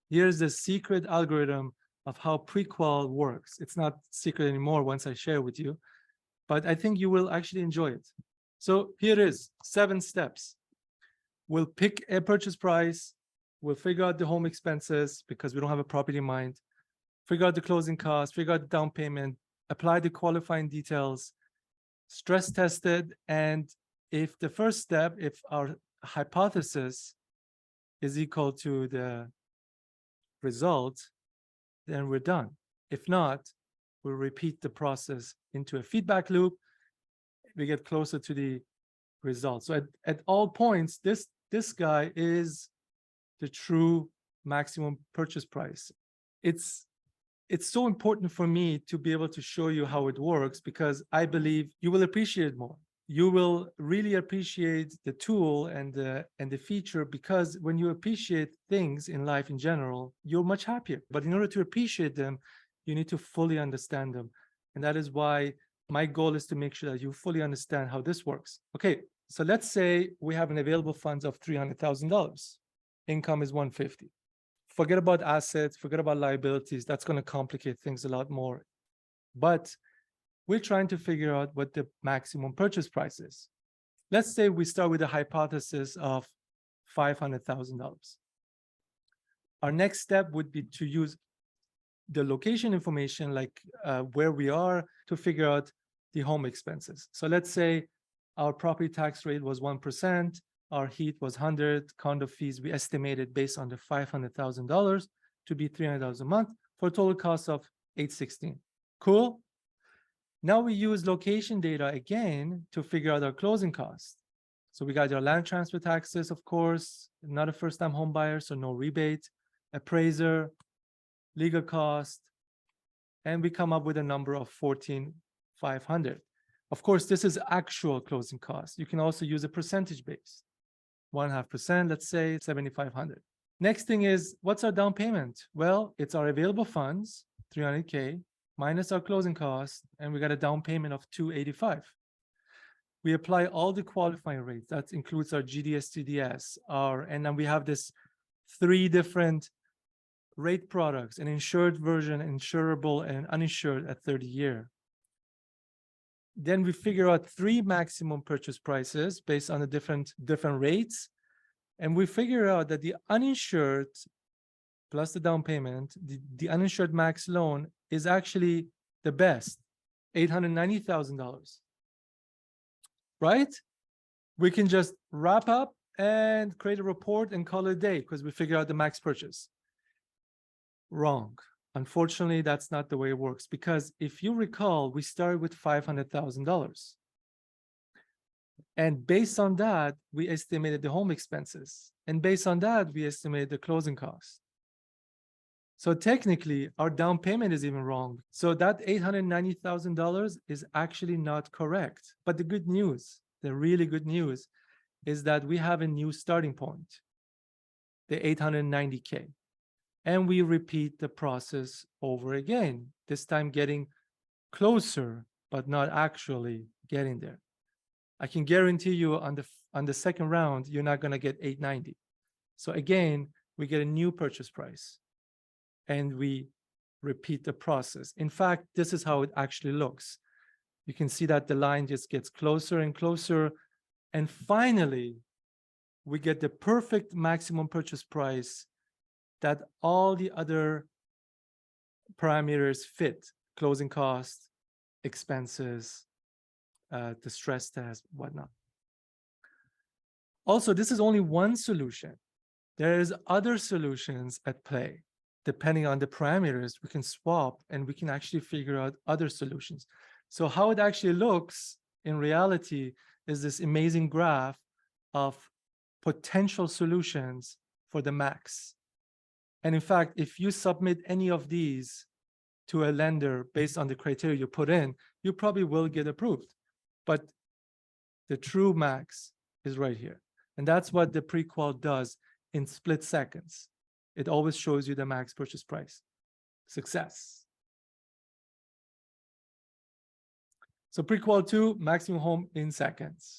Here's the secret algorithm of how pre-qual works. It's not secret anymore once I share with you, but I think you will actually enjoy it. So here it is, 7 steps. We'll pick a purchase price. We'll figure out the home expenses because we don't have a property in mind. Figure out the closing costs, figure out the down payment, apply the qualifying details, stress test it. And if the first step, if our hypothesis is equal to the result, then we're done. If not, we'll repeat the process into a feedback loop. We get closer to the result. So at all points, this guy is the true maximum purchase price. It's so important for me to be able to show you how it works because I believe you will appreciate it more. You will really appreciate the tool and the feature because when you appreciate things in life in general, you're much happier. But in order to appreciate them, you need to fully understand them. And that is why my goal is to make sure that you fully understand how this works. Okay, so let's say we have an available funds of $300,000. Income is $150,000. Forget about assets, forget about liabilities. That's going to complicate things a lot more. But we're trying to figure out what the maximum purchase price is. Let's say we start with a hypothesis of $500,000. Our next step would be to use the location information, like where we are, to figure out the home expenses. So let's say our property tax rate was 1%, our heat was 100, condo fees we estimated based on the $500,000 to be $300 a month for a total cost of $816. Cool. Now we use location data again to figure out our closing costs. So we got our land transfer taxes, of course, not a first-time home buyer, so no rebate, appraiser, legal cost, and we come up with a number of $14,500. Of course, this is actual closing costs. You can also use a percentage base, 1.5%, let's say $7,500. Next thing is, what's our down payment? Well, it's our available funds, $300K, minus our closing costs, and we got a down payment of $285. We apply all the qualifying rates. That includes our GDS, TDS, and then we have this 3 different rate products: an insured version, insurable, and uninsured at 30-year. Then we figure out 3 maximum purchase prices based on the different rates. And we figure out that the uninsured plus the down payment, the uninsured max loan is actually the best, $890,000. Right? We can just wrap up and create a report and call it a day because we figure out the max purchase. Wrong. Unfortunately, that's not the way it works, because if you recall, we started with $500,000. And based on that, we estimated the home expenses. And based on that, we estimated the closing costs. So technically, our down payment is even wrong. So that $890,000 is actually not correct. But the good news, the really good news, is that we have a new starting point, the $890K. And we repeat the process over again, this time getting closer, but not actually getting there. I can guarantee you on the second round, you're not going to get 890. So again, we get a new purchase price and we repeat the process. In fact, this is how it actually looks. You can see that the line just gets closer and closer. And finally, we get the perfect maximum purchase price that all the other parameters fit: closing costs, expenses, the stress test, whatnot. Also, this is only one solution. There's other solutions at play. Depending on the parameters, we can swap and we can actually figure out other solutions. So how it actually looks in reality is this amazing graph of potential solutions for the max. And in fact, if you submit any of these to a lender based on the criteria you put in, you probably will get approved. But the true max is right here. And that's what the pre-qual does in split seconds. It always shows you the max purchase price. Success. So pre-qual 2, maximum home in seconds.